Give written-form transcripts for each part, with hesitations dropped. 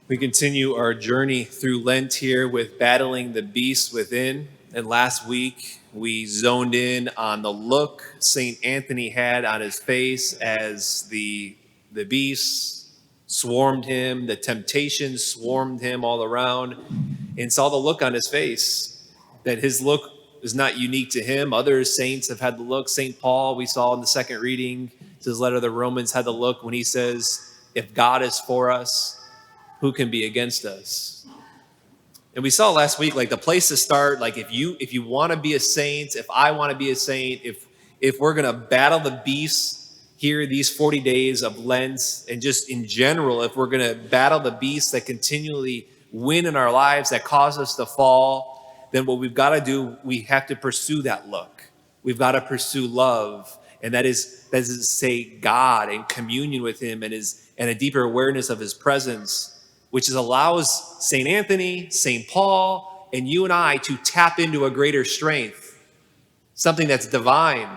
We continue our journey through Lent here with battling the beast within. And last week, we zoned in on the look St. Anthony had on his face as the beast swarmed him, the temptation swarmed him all around, and saw the look on his face, that his look is not unique to him. Other saints have had the look. St. Paul, we saw in the second reading, his letter to the Romans, had the look when he says, if God is for us, who can be against us? And we saw last week, like the place to start, like if you want to be a saint, if I want to be a saint, if we're going to battle the beast here, these 40 days of Lent, and just in general, if we're going to battle the beasts that continually win in our lives, that cause us to fall, then what we've got to do, we have to pursue that look. We've got to pursue love. And that is to say God and communion with him and a deeper awareness of his presence, which allows St. Anthony, St. Paul, and you and I to tap into a greater strength, something that's divine.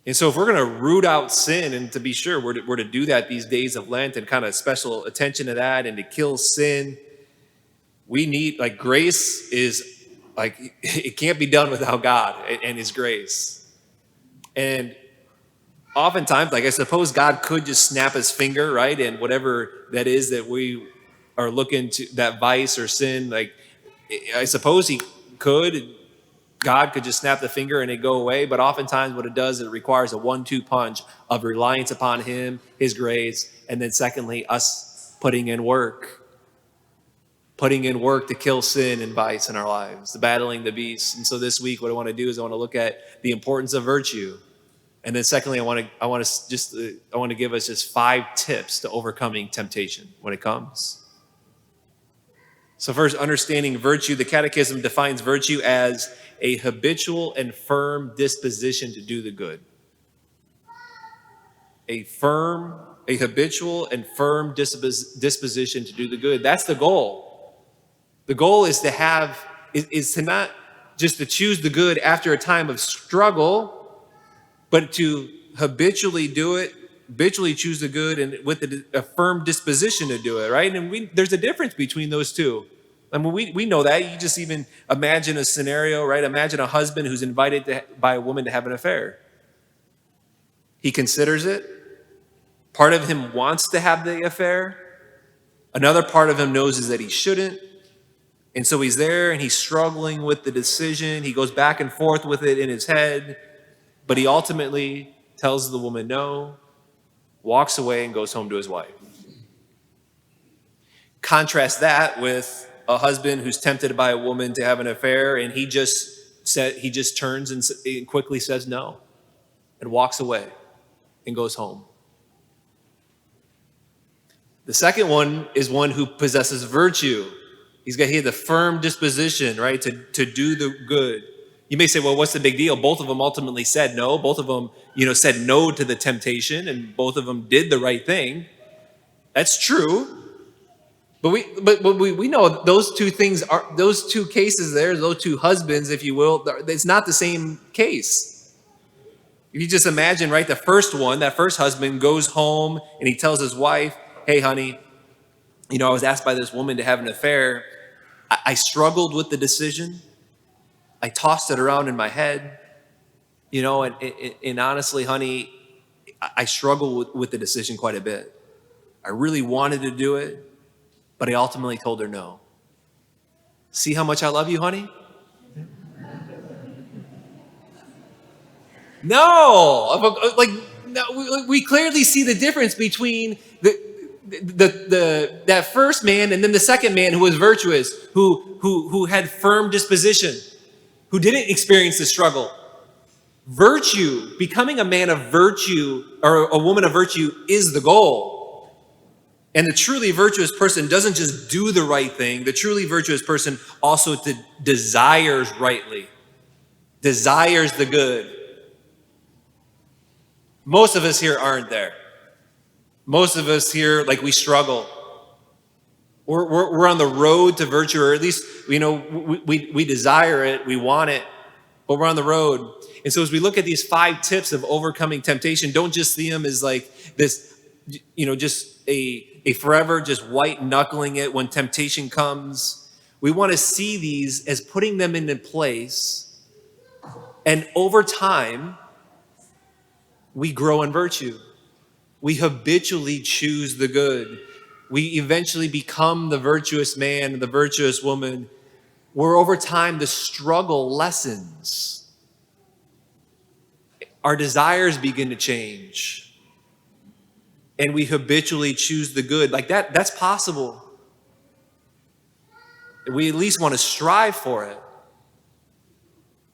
And so if we're going to root out sin, and to be sure, we're to do that these days of Lent and kind of special attention to that and to kill sin, we need, like, grace is, like, it can't be done without God and his grace. And oftentimes, like, I suppose God could just snap his finger, right? And whatever that is that we are looking to, that vice or sin, like, I suppose he could, God could just snap the finger and it go away. But oftentimes what it does, it requires a 1-2 punch of reliance upon him, his grace, and then secondly, us putting in work to kill sin and vice in our lives, the battling the beast. And so this week, what I want to do is I want to look at the importance of virtue. And then secondly, I want to give us just 5 tips to overcoming temptation when it comes. So first, understanding virtue. The Catechism defines virtue as a habitual and firm disposition to do the good. A habitual and firm disposition to do the good. That's the goal. The goal is to not just to choose the good after a time of struggle, but to habitually do it, habitually choose the good, and with a firm disposition to do it, right? And there's a difference between those two. I mean, we know that. You just even imagine a scenario, right? Imagine a husband who's invited by a woman to have an affair. He considers it. Part of him wants to have the affair. Another part of him knows is that he shouldn't. And so he's there and he's struggling with the decision. He goes back and forth with it in his head. But he ultimately tells the woman no, walks away, and goes home to his wife. Contrast that with a husband who's tempted by a woman to have an affair, and he just turns and quickly says no, and walks away, and goes home. The second one is one who possesses virtue. He has the firm disposition, right, to do the good. You may say, well, what's the big deal? Both of them ultimately said no. Both of them, said no to the temptation, and both of them did the right thing. That's true. But we know those two things are, those two cases there, those two husbands, if you will, it's not the same case. If you just imagine, right, that first husband goes home and he tells his wife, hey, honey, I was asked by this woman to have an affair. I struggled with the decision. I tossed it around in my head, and honestly, honey, I struggle with the decision quite a bit. I really wanted to do it, but I ultimately told her no. See how much I love you, honey? No, we clearly see the difference between that first man and then the second man who was virtuous, who had firm disposition, who didn't experience the struggle. Virtue, becoming a man of virtue or a woman of virtue is the goal. And the truly virtuous person doesn't just do the right thing. The truly virtuous person also desires rightly, desires the good. Most of us here aren't there. Most of us here, we struggle. We're on the road to virtue, or at least, we desire it, we want it, but we're on the road. And so as we look at these 5 tips of overcoming temptation, don't just see them as this just a forever just white knuckling it when temptation comes. We want to see these as putting them into place. And over time, we grow in virtue. We habitually choose the good. We eventually become the virtuous man, the virtuous woman, where over time the struggle lessens. Our desires begin to change. And we habitually choose the good. Like that's possible. We at least want to strive for it.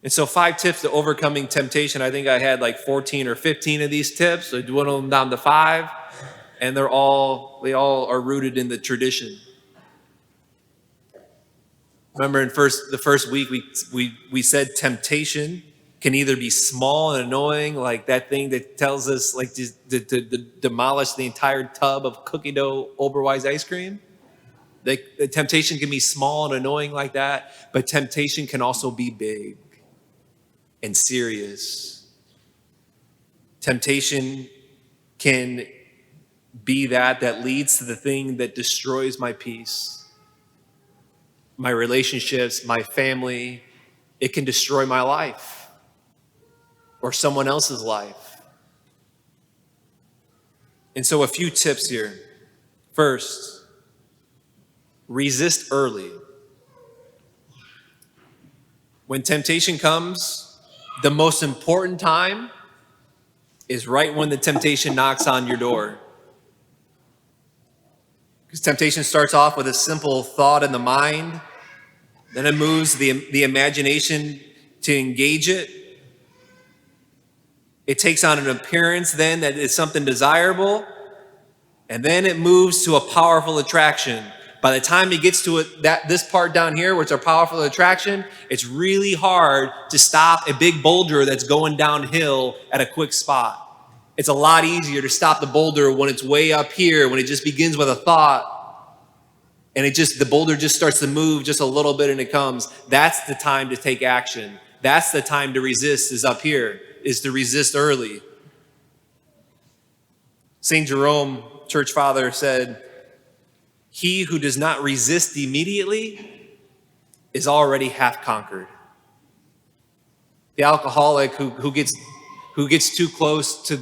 And so 5 tips to overcoming temptation. I think I had like 14 or 15 of these tips. So I dwindled them down to 5. And they all are rooted in the tradition. Remember in the first week we said temptation can either be small and annoying, like that thing that tells us like to demolish the entire tub of cookie dough Oberweis ice cream. The temptation can be small and annoying like that, but temptation can also be big and serious. Temptation can be that leads to the thing that destroys my peace, my relationships, my family. It can destroy my life or someone else's life. And so a few tips here. First, resist early. When temptation comes, the most important time is right when the temptation knocks on your door. Because temptation starts off with a simple thought in the mind, then it moves the imagination to engage it. It takes on an appearance then that is something desirable, and then it moves to a powerful attraction. By the time it gets to this part down here, where it's a powerful attraction, it's really hard to stop a big boulder that's going downhill at a quick spot. It's a lot easier to stop the boulder when it's way up here, when it just begins with a thought, and the boulder just starts to move just a little bit and it comes. That's the time to take action. That's the time to resist, is up here, is to resist early. St. Jerome, church father, said, "He who does not resist immediately is already half conquered." The alcoholic who gets too close to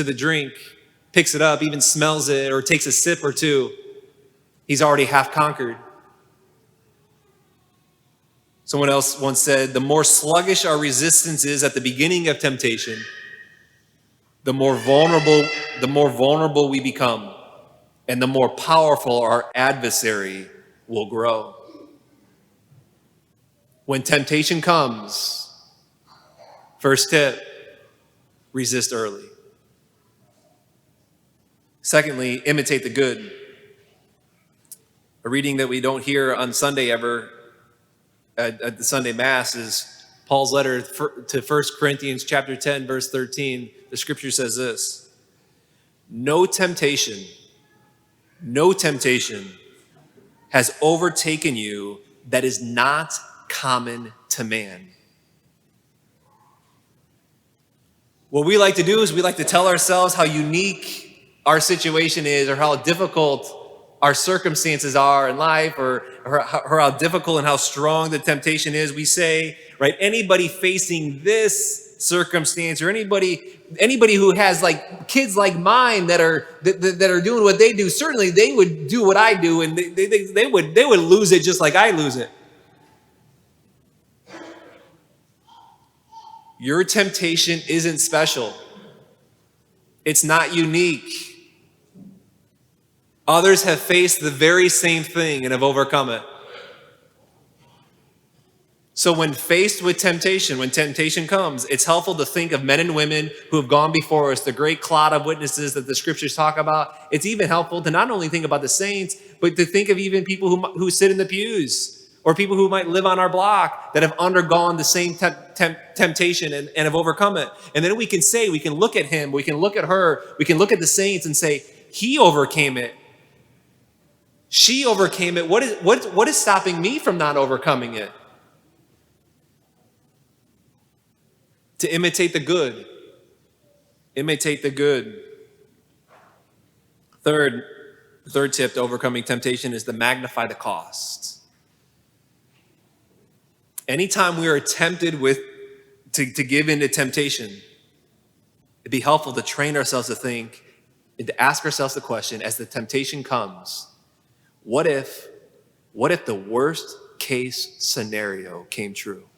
the drink, picks it up, even smells it, or takes a sip or two, he's already half conquered. Someone else once said, "The more sluggish our resistance is at the beginning of temptation, the more vulnerable we become, and the more powerful our adversary will grow." When temptation comes, first tip, resist early. Secondly, imitate the good. A reading that we don't hear on Sunday ever at the Sunday Mass is Paul's letter to 1 Corinthians chapter 10, verse 13. The scripture says this: no temptation has overtaken you that is not common to man. What we like to do is we like to tell ourselves how unique our situation is, or how difficult our circumstances are in life, or how difficult and how strong the temptation is. We say, right, anybody facing this circumstance, or anybody who has like kids like mine that are doing what they do, certainly they would do what I do, and they would lose it just like I lose it. Your temptation isn't special. It's not unique. Others have faced the very same thing and have overcome it. So when faced with temptation, when temptation comes, it's helpful to think of men and women who have gone before us, the great cloud of witnesses that the scriptures talk about. It's even helpful to not only think about the saints, but to think of even people who sit in the pews, or people who might live on our block that have undergone the same temptation and have overcome it. And then we can look at him, we can look at her, we can look at the saints and say, he overcame it. She overcame it. What is stopping me from not overcoming it? To imitate the good. Imitate the good. Third, the third tip to overcoming temptation is to magnify the cost. Anytime we are tempted to give in to temptation, it'd be helpful to train ourselves to think and to ask ourselves the question as the temptation comes, what if the worst case scenario came true?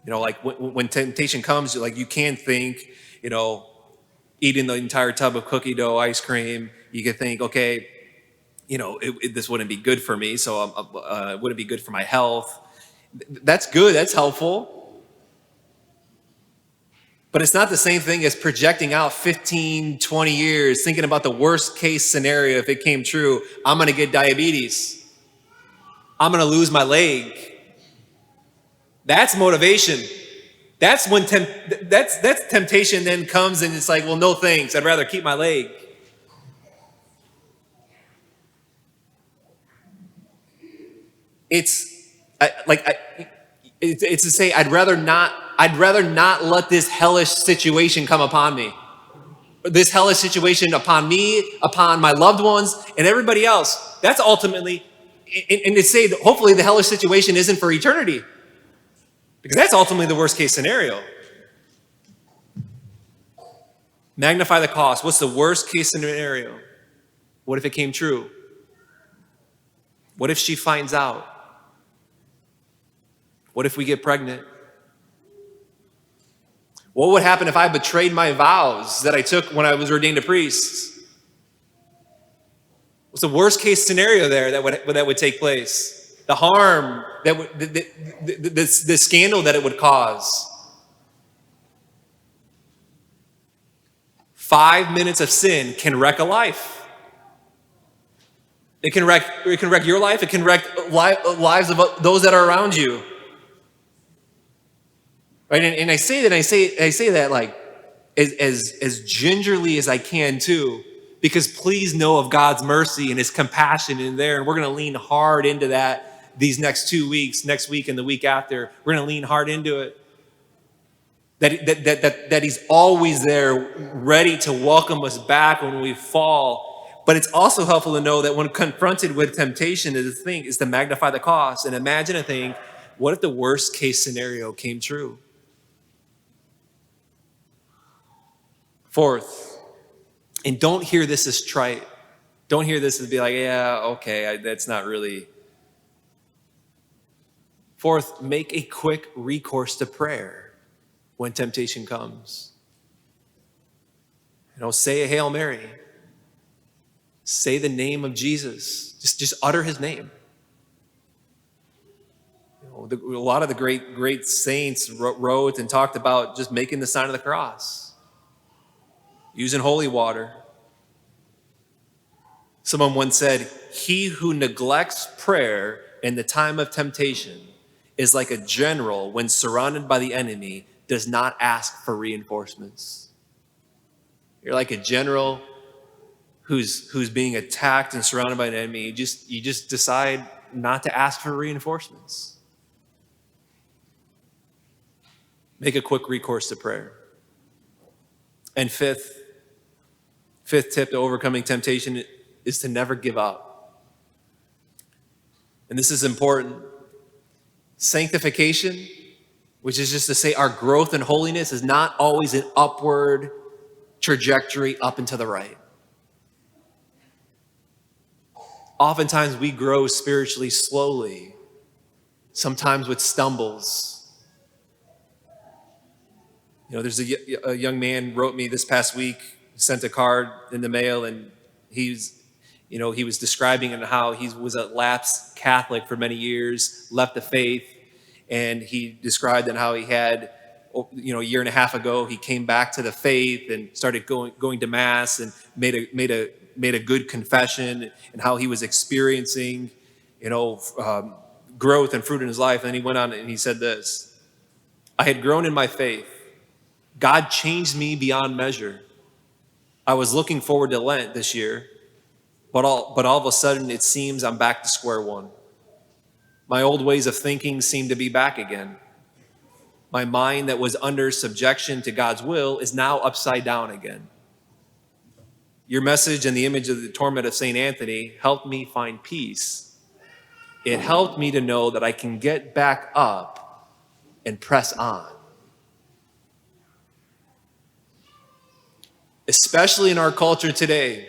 Like when temptation comes, you can think, eating the entire tub of cookie dough ice cream. You can think, okay, this wouldn't be good for me, so it wouldn't be good for my health. That's good, that's helpful. But it's not the same thing as projecting out 15, 20 years, thinking about the worst case scenario. If it came true, I'm going to get diabetes. I'm going to lose my leg. That's motivation. That's when that's temptation then comes and it's like, well, no thanks. I'd rather keep my leg. It's to say I'd rather not let this hellish situation come upon me. This hellish situation upon me, upon my loved ones, and everybody else. That's ultimately, and to say that hopefully the hellish situation isn't for eternity. Because that's ultimately the worst case scenario. Magnify the cost. What's the worst case scenario? What if it came true? What if she finds out? What if we get pregnant? What would happen if I betrayed my vows that I took when I was ordained a priest? What's the worst case scenario there that would take place? The harm that would, the scandal that it would cause. 5 minutes of sin can wreck a life. It can wreck your life. It can wreck lives of those that are around you. Right? And I say that like as gingerly as I can too, because please know of God's mercy and His compassion in there, and we're going to lean hard into that these next 2 weeks, next week and the week after. We're going to lean hard into it. That He's always there, ready to welcome us back when we fall. But it's also helpful to know that when confronted with temptation, is to magnify the cost and imagine a thing. What if the worst case scenario came true? Fourth, and don't hear this as trite. Don't hear this as be like, yeah, okay, that's not really. Fourth, make a quick recourse to prayer when temptation comes. Say a Hail Mary. Say the name of Jesus. Just utter His name. A lot of the great saints wrote and talked about just making the sign of the cross, using holy water. Someone once said, "He who neglects prayer in the time of temptation is like a general when surrounded by the enemy does not ask for reinforcements." You're like a general who's being attacked and surrounded by an enemy. You just decide not to ask for reinforcements. Make a quick recourse to prayer. And fifth tip to overcoming temptation is to never give up. And this is important. Sanctification, which is just to say our growth in holiness, is not always an upward trajectory up and to the right. Oftentimes we grow spiritually slowly, sometimes with stumbles. There's a young man wrote me this past week, sent a card in the mail, and he was describing how he was a lapsed Catholic for many years, left the faith, and he described how he had, a year and a half ago, he came back to the faith and started going to mass and made a good confession, and how he was experiencing, growth and fruit in his life. And then he went on and he said this: "I had grown in my faith. God changed me beyond measure. I was looking forward to Lent this year, but all of a sudden it seems I'm back to square one. My old ways of thinking seem to be back again. My mind that was under subjection to God's will is now upside down again. Your message and the image of the torment of St. Anthony helped me find peace. It helped me to know that I can get back up and press on. Especially in our culture today,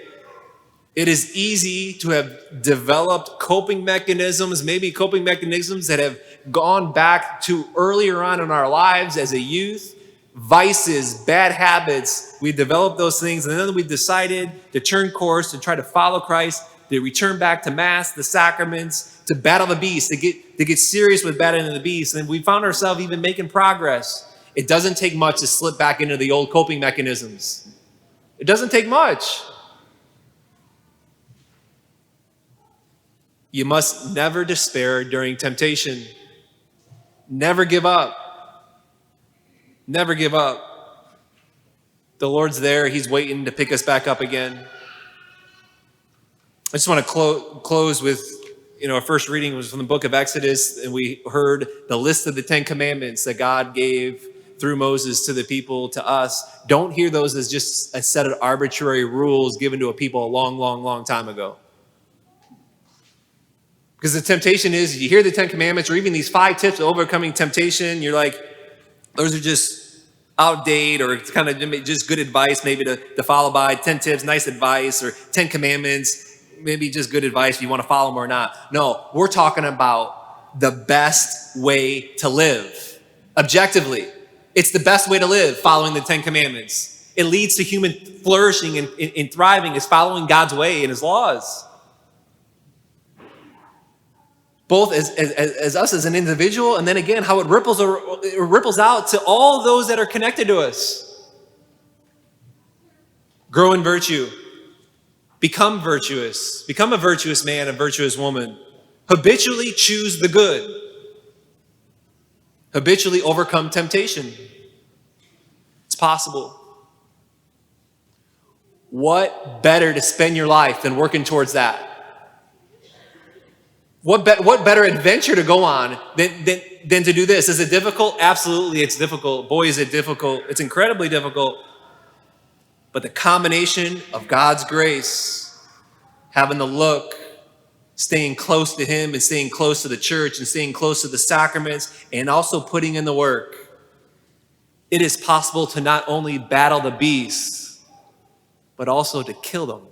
it is easy to have developed coping mechanisms, maybe coping mechanisms that have gone back to earlier on in our lives as a youth, vices, bad habits. We developed those things, and then we decided to turn course, to try to follow Christ, to return back to Mass, the sacraments, to battle the beast, to get serious with battling the beast. And we found ourselves even making progress. It doesn't take much to slip back into the old coping mechanisms. It doesn't take much. You must never despair during temptation. Never give up. Never give up. The Lord's there. He's waiting to pick us back up again. I just want to close with, our first reading was from the book of Exodus, and we heard the list of the 10 commandments that God gave through Moses to the people, to us. Don't hear those as just a set of arbitrary rules given to a people a long, long, long time ago. Because the temptation is, you hear the 10 commandments or even these 5 tips of overcoming temptation, you're like, those are just outdated, or it's kind of just good advice maybe to follow by. 10 tips, nice advice, or 10 commandments, maybe just good advice if you want to follow them or not. No, we're talking about the best way to live. Objectively, it's the best way to live, following the 10 commandments. It leads to human flourishing and thriving, is following God's way and his laws. Both as us as an individual, and then again, how it ripples out to all those that are connected to us. Grow in virtue. Become virtuous. Become a virtuous man, a virtuous woman. Habitually choose the good. Habitually overcome temptation. It's possible. What better to spend your life than working towards that? What better adventure to go on than to do this? Is it difficult? Absolutely, it's difficult. Boy, is it difficult. It's incredibly difficult. But the combination of God's grace, having the look, staying close to him and staying close to the church and staying close to the sacraments, and also putting in the work, it is possible to not only battle the beasts, but also to kill them.